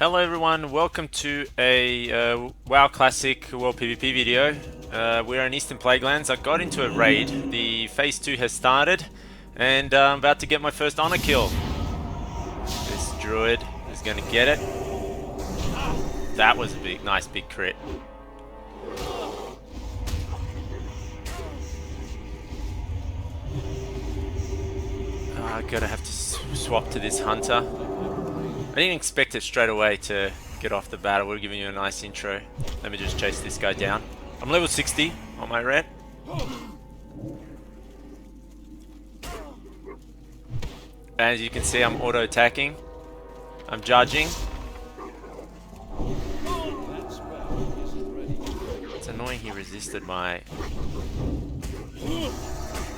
Hello everyone, welcome to a WoW Classic World PvP video. We're in Eastern Plaguelands. I got into a raid. The Phase 2 has started, and I'm about to get my first honor kill. This druid is going to get it. That was a nice big crit. I'm gonna have to swap to this hunter. I didn't expect it straight away to get off the bat. I would have given you a nice intro. Let me just chase this guy down. I'm level 60 on my ret. As you can see, I'm auto-attacking. I'm judging. It's annoying he resisted my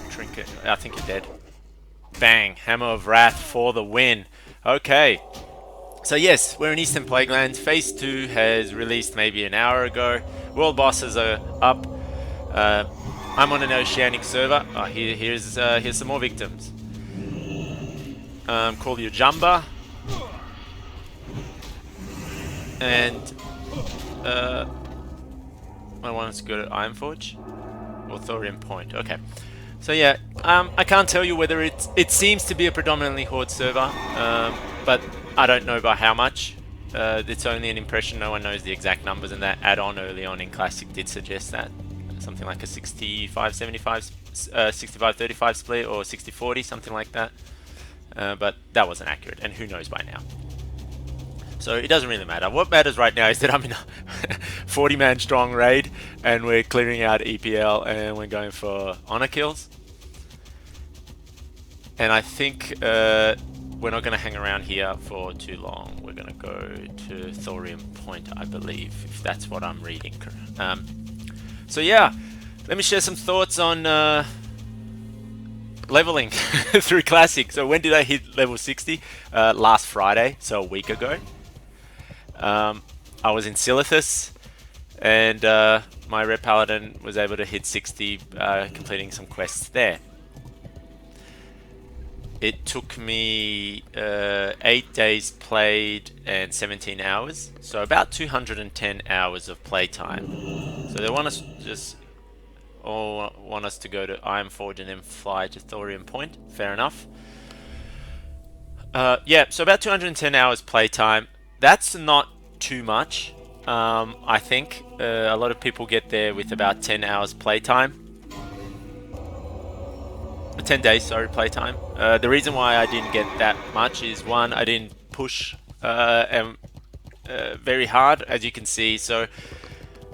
trinket. I think you're dead. Bang! Hammer of Wrath for the win. Okay. So yes, we're in Eastern Plaguelands. Phase 2 has released maybe an hour ago. World bosses are up. I'm on an Oceanic server. Oh, here's some more victims. Call you Jumba. And I want to go to Ironforge or Thorium Point. Okay. So yeah, I can't tell you whether it seems to be a predominantly Horde server, but I don't know by how much. It's only an impression. No one knows the exact numbers, and that add-on early on in Classic did suggest that something like a 65-75, 65-35 split or 60-40, something like that. But that wasn't accurate, and who knows by now. So it doesn't really matter. What matters right now is that I'm in a 40-man strong raid, and we're clearing out EPL, and we're going for honor kills. And I think we're not going to hang around here for too long. We're going to go to Thorium Point, I believe, if that's what I'm reading. So yeah, let me share some thoughts on leveling through Classic. So when did I hit level 60? Last Friday, so a week ago. I was in Silithus, and my Ret Paladin was able to hit 60, completing some quests there. It took me 8 days played and 17 hours, so about 210 hours of playtime. So they want us to go to Ironforge and then fly to Thorium Point. Fair enough. Yeah, so about 210 hours playtime. That's not too much. I think a lot of people get there with about 10 hours playtime. 10 days, sorry, playtime. The reason why I didn't get that much is, one, I didn't push very hard, as you can see. So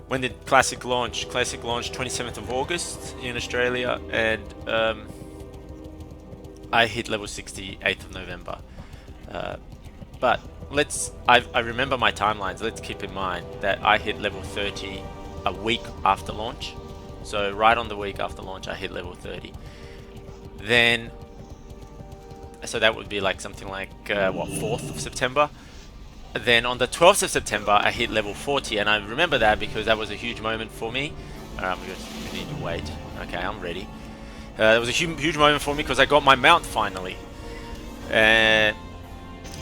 when did Classic launch? Classic launched 27th of August in Australia, and I hit level 60 8th of November. But I remember my timelines. Let's keep in mind that I hit level 30 a week after launch. So right on the week after launch, I hit level 30. Then, so that would be like something like, what, 4th of September? Then on the 12th of September, I hit level 40, and I remember that because that was a huge moment for me. We need to wait. Okay, I'm ready. That was a huge moment for me because I got my mount finally.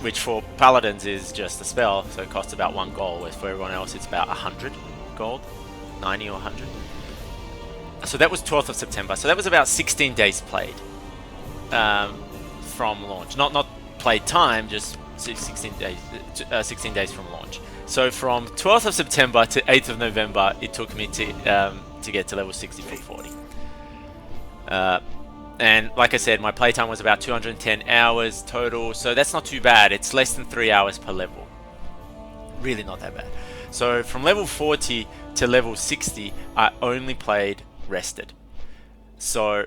Which for Paladins is just a spell, so it costs about 1 gold, whereas for everyone else it's about 100 gold, 90 or 100. So that was 12th of September, so that was about 16 days played from launch. Not played time, just 16 days from launch. So from 12th of September to 8th of November, it took me to get to level 60 for 40. And like I said, my playtime was about 210 hours total, so that's not too bad. It's less than 3 hours per level. Really not that bad. So from level 40 to level 60, I only played rested. So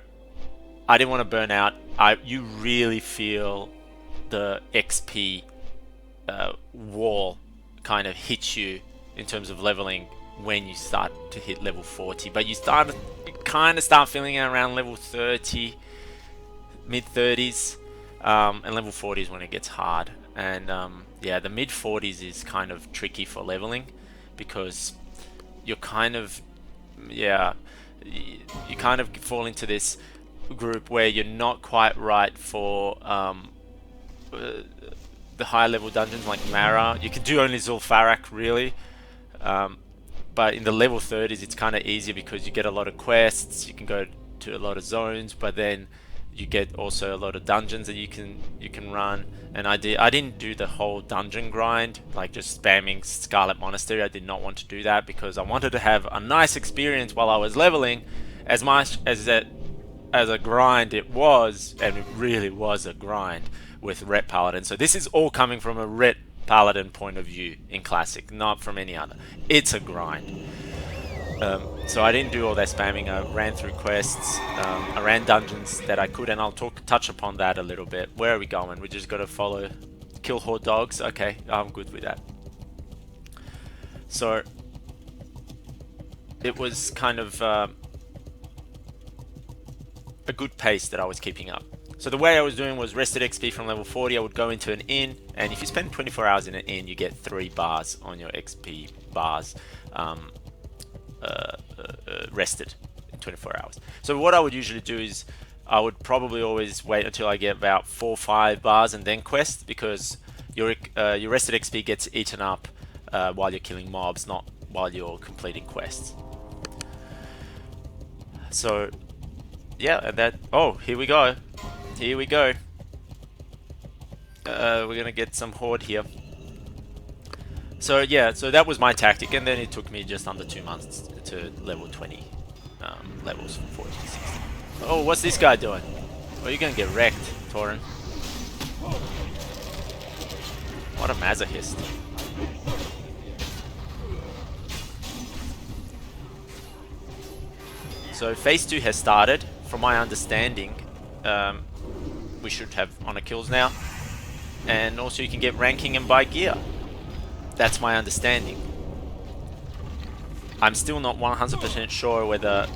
I didn't want to burn out. You really feel the XP wall kind of hit you in terms of leveling when you start to hit level 40. But you kind of start feeling it around level 30, mid 30s, and level 40 is when it gets hard. And yeah, the mid 40s is kind of tricky for leveling because you're kind of, yeah, you kind of fall into this group where you're not quite right for the the higher level dungeons like Mara. You can do only Zul'Farrak really, but in the level 30s it's kind of easier because you get a lot of quests, you can go to a lot of zones, but then you get also a lot of dungeons that you can run. And I didn't do the whole dungeon grind, like just spamming Scarlet Monastery. I did not want to do that because I wanted to have a nice experience while I was leveling. As much as a grind it was, and it really was a grind with Ret Paladin. So this is all coming from a Ret Paladin point of view in Classic, not from any other. It's a grind. So I didn't do all that spamming. I ran through quests, I ran dungeons that I could, and I'll touch upon that a little bit. Where are we going? We just got to follow, kill horde dogs. Okay, I'm good with that. So it was kind of a good pace that I was keeping up. So the way I was doing was rested XP from level 40. I would go into an inn, and if you spend 24 hours in an inn, you get 3 bars on your XP bars. Rested in 24 hours. So what I would usually do is I would probably always wait until I get about 4 or 5 bars and then quest, because your rested XP gets eaten up while you're killing mobs, not while you're completing quests. So yeah, and that, oh, here we go. We're gonna get some horde here. So yeah, so that was my tactic, and then it took me just under 2 months to level 20 levels from 40 to 60. Oh, what's this guy doing? Oh, you're gonna get wrecked, Tauren. What a masochist. So phase 2 has started. From my understanding, we should have honor kills now, and also you can get ranking and buy gear. That's my understanding. I'm still not 100% sure whether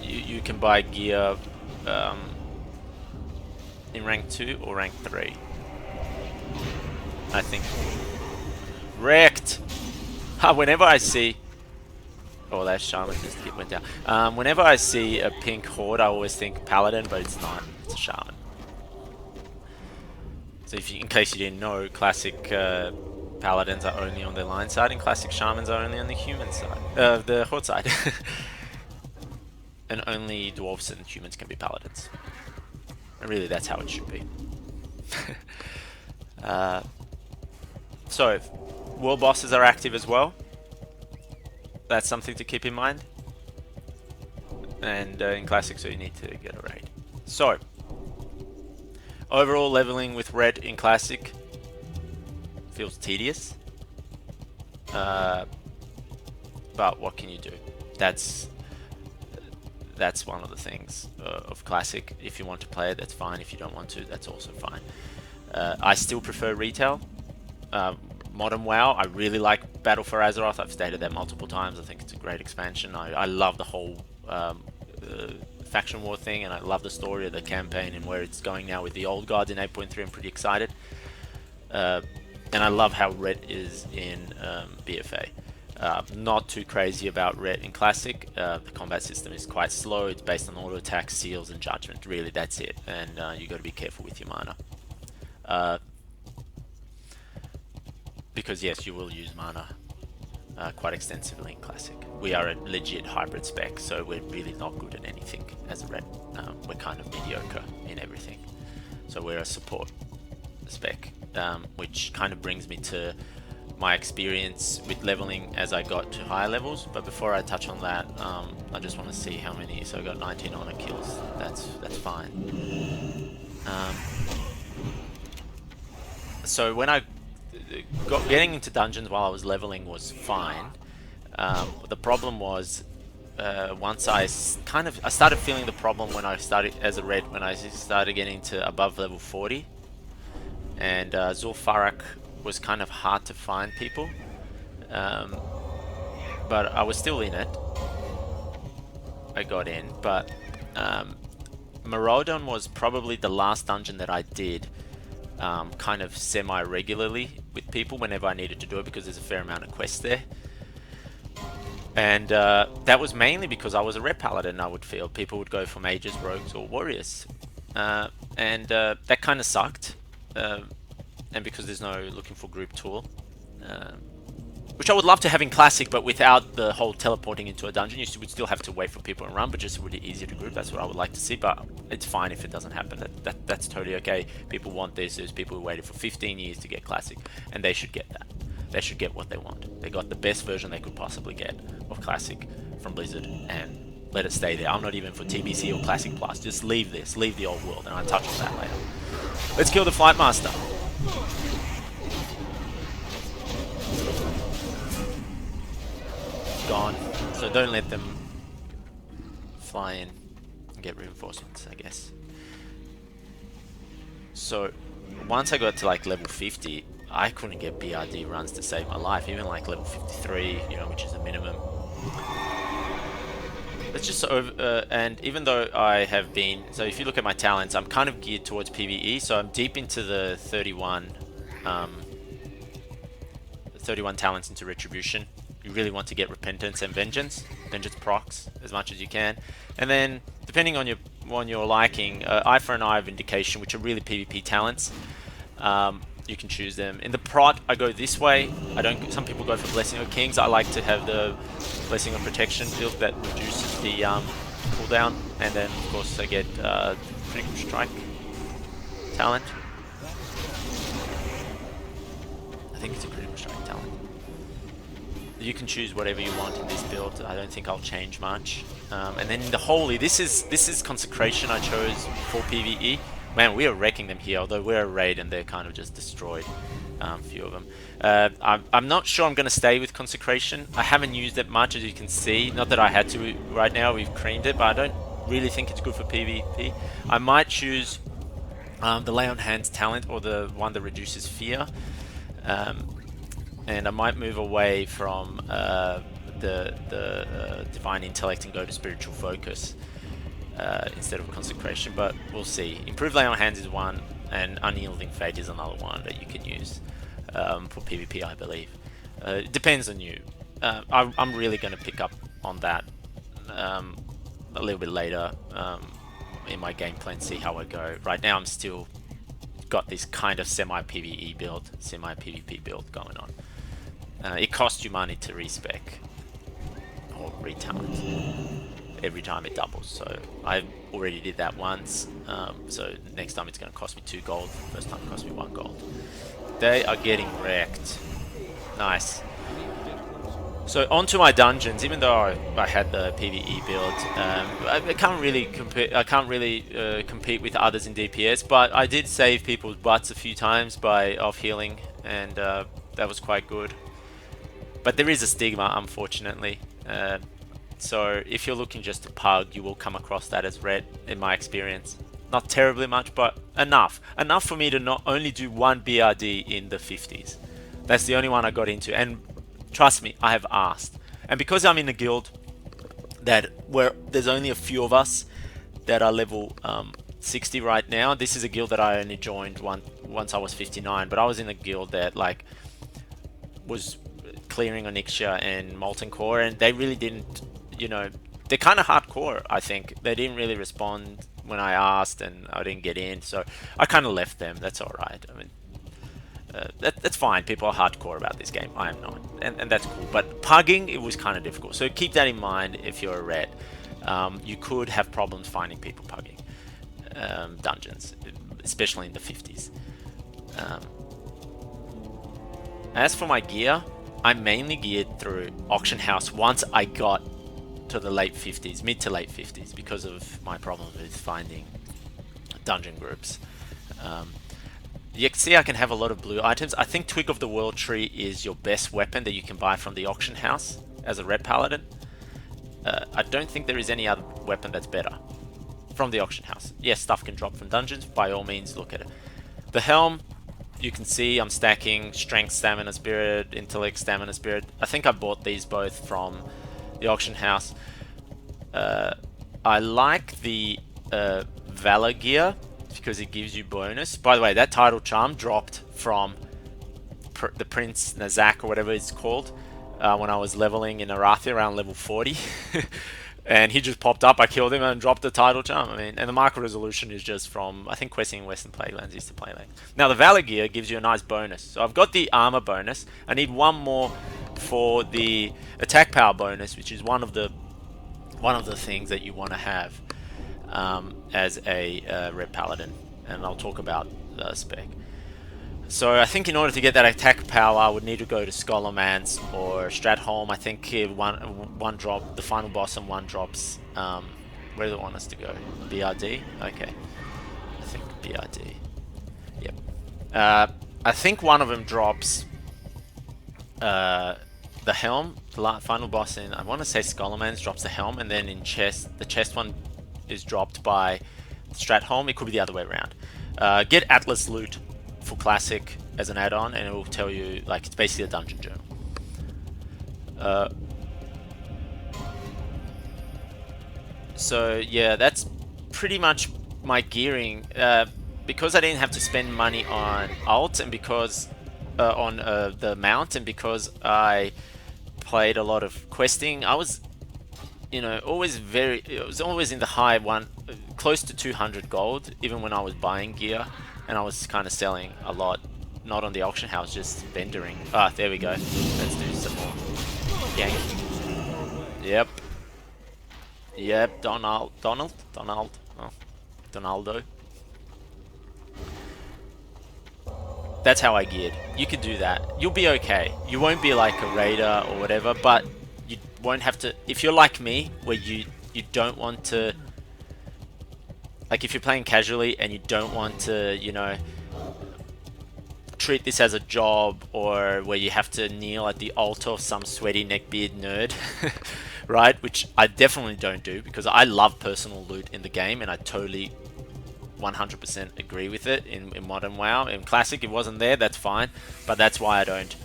you can buy gear in rank 2 or rank 3. I think. Wrecked! Whenever I see... Oh, that shaman just went down. Whenever I see a pink horde, I always think Paladin, but it's not. It's a shaman. So if you, in case you didn't know, Classic Paladins are only on the line side, and Classic Shamans are only on the human side. The horde side. And only dwarves and humans can be Paladins. And really, that's how it should be. So, world bosses are active as well. That's something to keep in mind. And in Classic, so you need to get a raid. So, overall leveling with Ret in Classic feels tedious. But what can you do? That's one of the things of Classic. If you want to play it, that's fine. If you don't want to, that's also fine. I still prefer retail. Modern WoW, I really like Battle for Azeroth. I've stated that multiple times. I think it's a great expansion. I love the whole faction war thing, and I love the story of the campaign and where it's going now with the old gods in 8.3. I'm pretty excited. And I love how Ret is in BFA. Not too crazy about Ret in Classic. The combat system is quite slow. It's based on auto attack, seals, and judgment. Really, that's it. And you got to be careful with your mana. Because yes, you will use mana quite extensively in Classic. We are a legit hybrid spec, so we're really not good at anything as a Ret. We're kind of mediocre in everything. So we're a support spec, which kind of brings me to my experience with leveling as I got to higher levels. But before I touch on that, I just want to see how many. So I got 19 honor kills. That's fine. So when I getting into dungeons while I was leveling was fine. The problem was once I started feeling the problem when I started as a Ret, when I started getting to above level 40, and Zul'Farrak was kind of hard to find people, but I was still in it. I got in, but Maraudon was probably the last dungeon that I did kind of semi-regularly with people whenever I needed to do it, because there's a fair amount of quests there. And that was mainly because I was a Ret Paladin. I would feel people would go for mages, rogues, or warriors, and that kind of sucked. and because there's no looking for group tool, which I would love to have in Classic, but without the whole teleporting into a dungeon, you would still have to wait for people to run, but just really easier to group. That's what I would like to see, but it's fine if it doesn't happen. That's totally okay. People want this. There's people who waited for 15 years to get Classic, and they should get that. They should get what they want. They got the best version they could possibly get of Classic from Blizzard, and let it stay there. I'm not even for TBC or Classic Plus. Just leave this. Leave the old world, and I'll touch on that later. Let's kill the Flight Master. Gone. So don't let them fly in and get reinforcements, I guess. So once I got to like level 50, I couldn't get BRD runs to save my life, even like level 53, you know, which is the minimum. It's just over, and even though I have been, so if you look at my talents, I'm kind of geared towards PvE, so I'm deep into the 31 talents into Retribution. You really want to get Repentance and Vengeance procs as much as you can, and then depending on your liking, Eye for an Eye, Vindication, which are really PvP talents. You can choose them. In the prot, I go this way. I don't. Some people go for Blessing of Kings. I like to have the Blessing of Protection build that reduces the cooldown, and then of course I get Critical Strike talent. I think it's a Critical Strike talent. You can choose whatever you want in this build. I don't think I'll change much. And then in the Holy, this is Consecration I chose for PvE. Man, we are wrecking them here, although we're a raid and they're kind of just destroyed, a few of them. I'm not sure I'm going to stay with Consecration. I haven't used it much, as you can see. Not that I had to right now, we've creamed it, but I don't really think it's good for PvP. I might choose the Lay on Hands talent, or the one that reduces fear. And I might move away from the Divine Intellect and go to Spiritual Focus. Instead of Consecration, but we'll see. Improved Lay on Hands is one, and Unyielding Fate is another one that you can use for PvP, I believe. It depends on you. I'm really going to pick up on that a little bit later in my gameplay and see how I go. Right now I'm still got this kind of semi-PvE build, semi-PvP build going on. It costs you money to respec or retalent. Every time it doubles, so I already did that once, so next time it's going to cost me 2 gold. First time it cost me 1 gold. They are getting wrecked. Nice. So onto my dungeons. Even though I had the PvE build, I can't really compete with others in DPS, but I did save people's butts a few times by off healing, and that was quite good. But there is a stigma, unfortunately. So if you're looking just to pug, you will come across that as Ret, in my experience. Not terribly much, but enough. Enough for me to not only do 1 BRD in the 50s. That's the only one I got into, and trust me, I have asked. And because I'm in a guild where there's only a few of us that are level 60 right now. This is a guild that I only joined once I was 59, but I was in a guild that like was clearing Onyxia and Molten Core, and they really didn't, you know, they're kind of hardcore. I think they didn't really respond when I asked, and I didn't get in, so I kind of left them. That's all right. I mean, that's fine. People are hardcore about this game. I am not, and that's cool. But pugging, it was kind of difficult. So keep that in mind if you're a Ret. You could have problems finding people pugging dungeons, especially in the 50s. As for my gear, I'm mainly geared through Auction House once I got to the late 50s, mid to late 50s, because of my problem with finding dungeon groups. You can see I can have a lot of blue items. I think Twig of the World Tree is your best weapon that you can buy from the Auction House as a Ret Paladin. I don't think there is any other weapon that's better from the Auction House. Yes, stuff can drop from dungeons. By all means, look at it. The Helm, you can see I'm stacking Strength, Stamina, Spirit, Intellect, Stamina, Spirit. I think I bought these both from the Auction House. I like the Valor gear because it gives you bonus. By the way, that title charm dropped from the Prince Nazak or whatever it's called when I was leveling in Arathia around level 40. And he just popped up, I killed him and dropped the title charm. I mean, and the marker resolution is just from, I think, questing in Western Plaguelands used to play like. Now the Valor gear gives you a nice bonus. So I've got the armor bonus. I need one more for the attack power bonus, which is one of the things that you want to have as a Ret Paladin. And I'll talk about the spec. So I think in order to get that attack power, I would need to go to Scholarman's or Stratholm. I think one drop, the final boss, and one drops. Where do they want us to go? BRD? Okay. I think BRD. Yep. I think one of them drops the helm. The final boss in, I want to say Scholarman's drops the helm, and then in the chest one is dropped by Stratholm. It could be the other way around. Get Atlas loot for Classic as an add-on, and it will tell you, like, it's basically a dungeon journal. So yeah, that's pretty much my gearing. Because I didn't have to spend money on alt, and because on the mount, and because I played a lot of questing, I was, you know, it was always in the high close to 200 gold, even when I was buying gear. And I was kind of selling a lot, not on the auction house, just vendoring. Ah, there we go. Let's do some more gank. Yep. Yep, Donaldo. Oh, Donaldo. That's how I geared. You could do that. You'll be okay. You won't be like a raider or whatever, but you won't have to. If you're like me, where you don't want to. Like, if you're playing casually and you don't want to, you know, treat this as a job, or where you have to kneel at the altar of some sweaty neckbeard nerd, right? Which I definitely don't do, because I love personal loot in the game, and I totally 100% agree with it in Modern WoW. In Classic, it wasn't there, that's fine, but that's why I don't,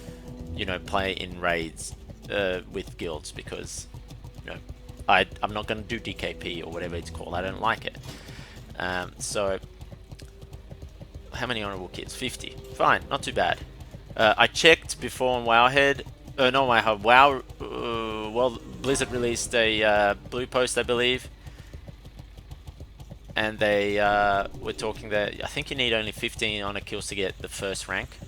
you know, play in raids with guilds, because, you know, I'm not going to do DKP or whatever it's called. I don't like it. So, how many honorable kills? 50. Fine, not too bad. I checked before on Wowhead. No, Wow. Well, Blizzard released a blue post, I believe, and they were talking that I think you need only 15 honor kills to get the first rank.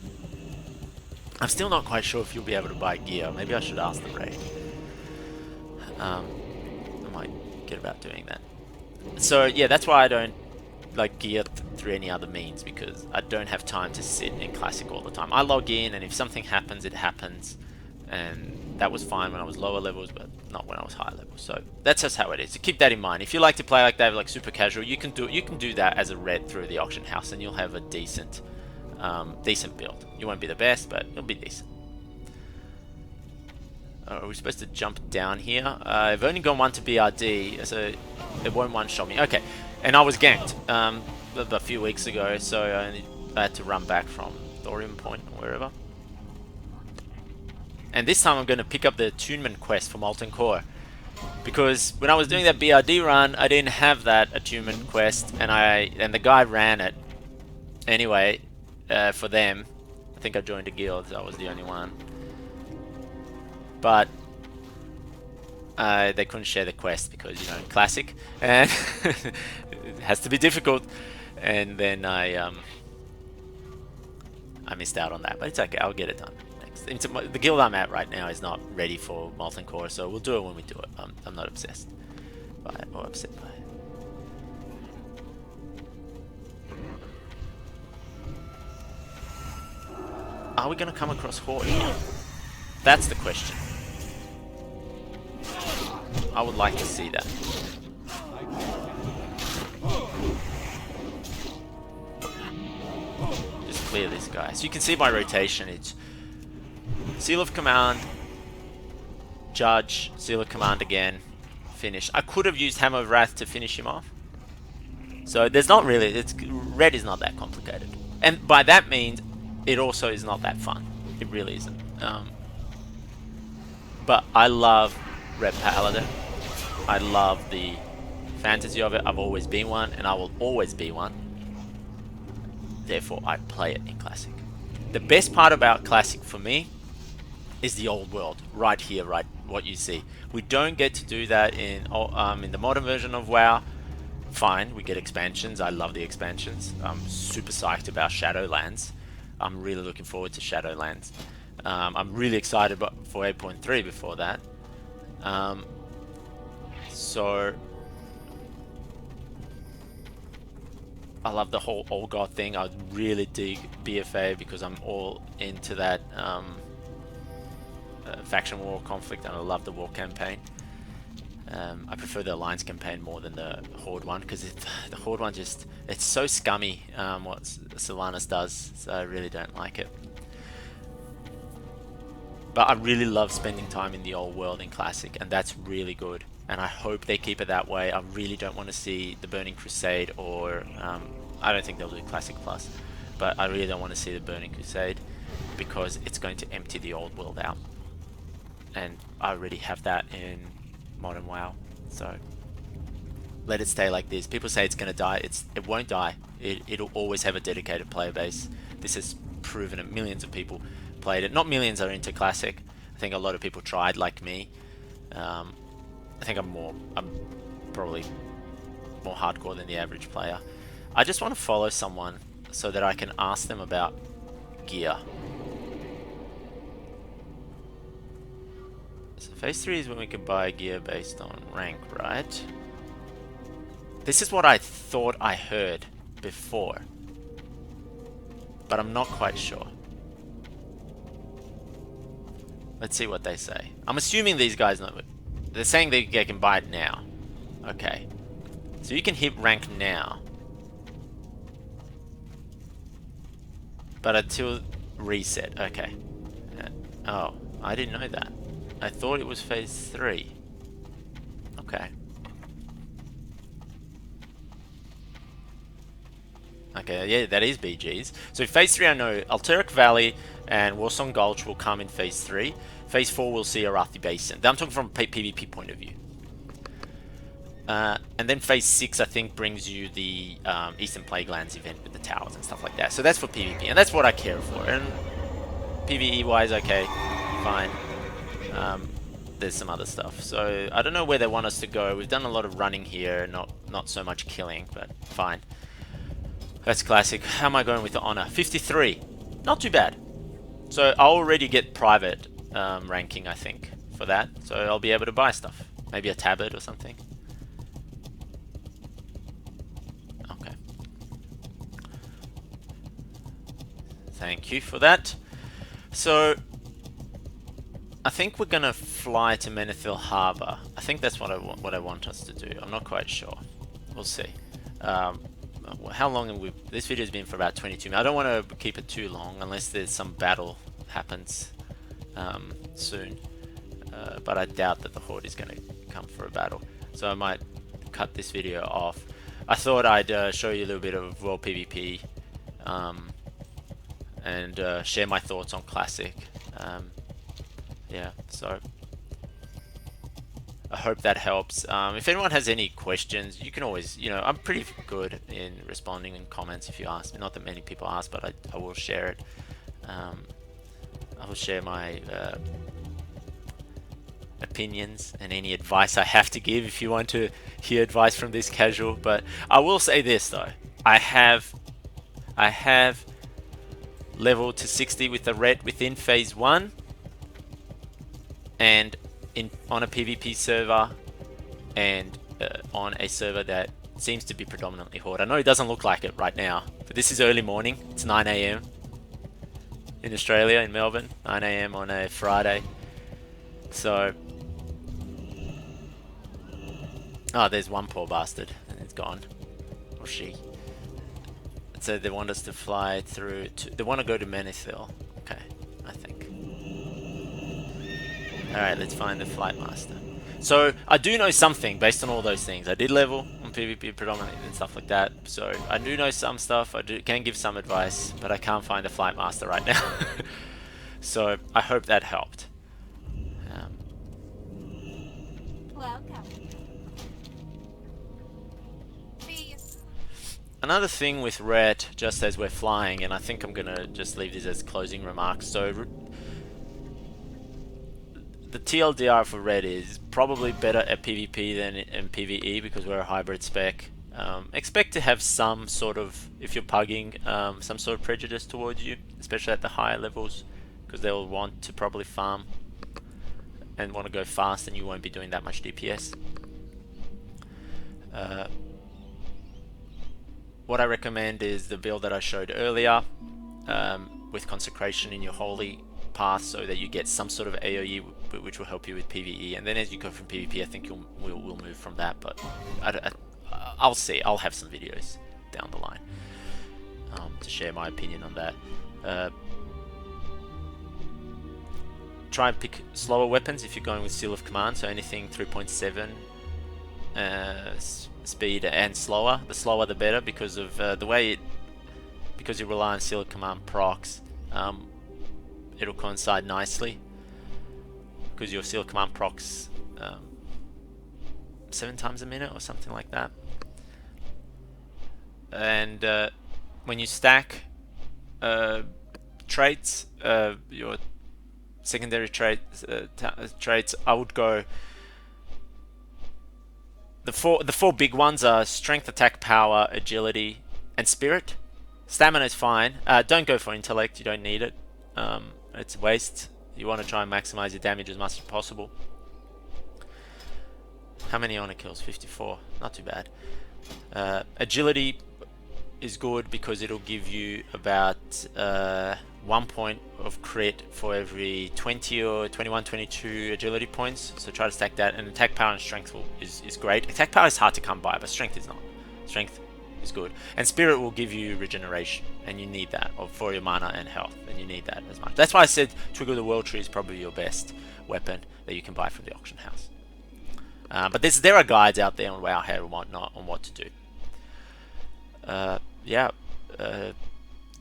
I'm still not quite sure if you'll be able to buy gear. Maybe I should ask the raid. I might get about doing that. So yeah, that's why I don't like gear through any other means, because I don't have time to sit in Classic all the time. I log in, and if something happens, it happens, and that was fine when I was lower levels, but not when I was higher levels. So that's just how it is. So keep that in mind. If you like to play like that, like super casual, you can do that as a red through the auction house, and you'll have a decent build. You won't be the best, but it'll be decent. Are we supposed to jump down here? I've only gone one to BRD, so it won't one-shot me. Okay, and I was ganked a few weeks ago, so I had to run back from Thorium Point or wherever. And this time I'm going to pick up the attunement quest for Molten Core, because when I was doing that BRD run, I didn't have that attunement quest, and the guy ran it anyway for them. I think I joined a guild, so I was the only one. But they couldn't share the quest because, you know, Classic, and it has to be difficult. And then I missed out on that, but it's okay. I'll get it done next. The guild I'm at right now is not ready for Molten Core, so we'll do it when we do it. I'm not obsessed by it or upset by it. Are we going to come across Horde here? That's the question. I would like to see that. Just clear this guy. So you can see my rotation. It's Seal of Command, Judge, Seal of Command again, finish. I could have used Hammer of Wrath to finish him off. So there's not really, red is not that complicated. And by that means, it also is not that fun. It really isn't. But I love Ret Paladin. I love the fantasy of it. I've always been one, and I will always be one. Therefore, I play it in Classic. The best part about Classic for me is the old world right here, right what you see. We don't get to do that in the modern version of WoW. Fine, we get expansions. I love the expansions. I'm super psyched about Shadowlands. I'm really looking forward to Shadowlands. I'm really excited for 8.3 before that. So I love the whole Old God thing. I really dig BFA because I'm all into that faction war conflict, and I love the war campaign. I prefer the Alliance campaign more than the Horde one because the Horde one it's so scummy what Sylvanas does, so I really don't like it. But I really love spending time in the old world in Classic, and that's really good. And I hope they keep it that way. I really don't want to see the Burning Crusade, or I don't think they'll do Classic Plus, but I really don't want to see the Burning Crusade because it's going to empty the old world out. And I already have that in Modern WoW, so let it stay like this. People say it's going to die. It won't die. It'll always have a dedicated player base. This has proven it. Millions of people played it. Not millions are into Classic. I think a lot of people tried, like me. I think I'm probably more hardcore than the average player. I just want to follow someone so that I can ask them about gear. So phase 3 is when we can buy gear based on rank, right? This is what I thought I heard before, but I'm not quite sure. Let's see what they say. I'm assuming these guys know it. They're saying they can buy it now. Okay. So you can hit rank now, but until reset. Okay. Oh, I didn't know that. I thought it was phase 3. Okay. Okay, yeah, that is BGs. So phase 3 I know Alteric Valley and Warsong Gulch will come in phase 3. Phase 4 will see Arathi Basin. I'm talking from a PvP point of view. And then phase 6 I think brings you the Eastern Plaguelands event with the towers and stuff like that. So that's for PvP, and that's what I care for. And PvE wise, okay, fine. There's some other stuff. So I don't know where they want us to go. We've done a lot of running here, not so much killing, but fine. That's Classic. How am I going with the honor? 53. Not too bad. So I'll already get private ranking, I think, for that. So I'll be able to buy stuff. Maybe a tablet or something. Okay. Thank you for that. So I think we're gonna fly to Menethil Harbor. I think that's what I want us to do. I'm not quite sure. We'll see. How long have we? This video's been for about 22 minutes. I don't want to keep it too long unless there's some battle happens soon. But I doubt that the Horde is going to come for a battle. So I might cut this video off. I thought I'd show you a little bit of World PvP and share my thoughts on Classic. Yeah, so I hope that helps. If anyone has any questions, you can always, I'm pretty good in responding in comments if you ask me. Not that many people ask, but I will share it. I will share my opinions and any advice I have to give if you want to hear advice from this casual. But I will say this though, I have leveled to 60 with the Ret within phase 1 and on a PvP server and on a server that seems to be predominantly Horde. I know it doesn't look like it right now, but this is early morning. It's 9 AM in Australia, in Melbourne. 9 AM on a Friday. So, oh, there's one poor bastard and it's gone, or she. So they want us to fly through they want to go to Menethil. Okay, I think. Alright, let's find the Flight Master. So, I do know something based on all those things. I did level on PvP predominantly and stuff like that. So, I do know some stuff. I can give some advice, but I can't find the Flight Master right now. So, I hope that helped. Welcome. Another thing with Ret, just as we're flying, and I think I'm going to just leave this as closing remarks. So, TLDR for Red is probably better at PvP than in PvE because we're a hybrid spec. Expect to have some sort of, if you're pugging, some sort of prejudice towards you, especially at the higher levels, because they'll want to probably farm and want to go fast, and you won't be doing that much DPS. What I recommend is the build that I showed earlier, with consecration in your holy path, so that you get some sort of AoE which will help you with PvE, and then as you go from PvP, I think we'll move from that. But I'll see. I'll have some videos down the line to share my opinion on that. Try and pick slower weapons if you're going with Seal of Command, so anything 3.7 speed and slower. The slower the better, because of the way because you rely on Seal of Command procs. It'll coincide nicely because your Seal of Command procs 7 times a minute or something like that. And when you stack traits, your secondary traits, I would go. The four big ones are Strength, Attack, Power, Agility, and Spirit. Stamina is fine. Don't go for Intellect. You don't need it. It's a waste. You want to try and maximize your damage as much as possible. How many honor kills? 54. Not too bad. Agility is good because it'll give you about 1 point of crit for every 20 or 21, 22 agility points. So try to stack that. And attack, power, and strength is great. Attack power is hard to come by, but strength is not. Strength is good. And spirit will give you regeneration, and you need that for your mana and health, and you need that as much. That's why I said Trigger the World Tree is probably your best weapon that you can buy from the auction house. But there are guides out there on Wowhead and whatnot on what to do.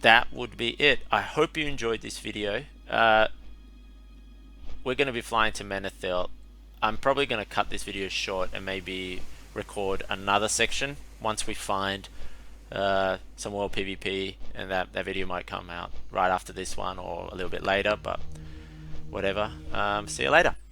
That would be it. I hope you enjoyed this video. We're going to be flying to Menethil. I'm probably going to cut this video short and maybe record another section once we find some World PvP, and that video might come out right after this one or a little bit later, but whatever. See you later.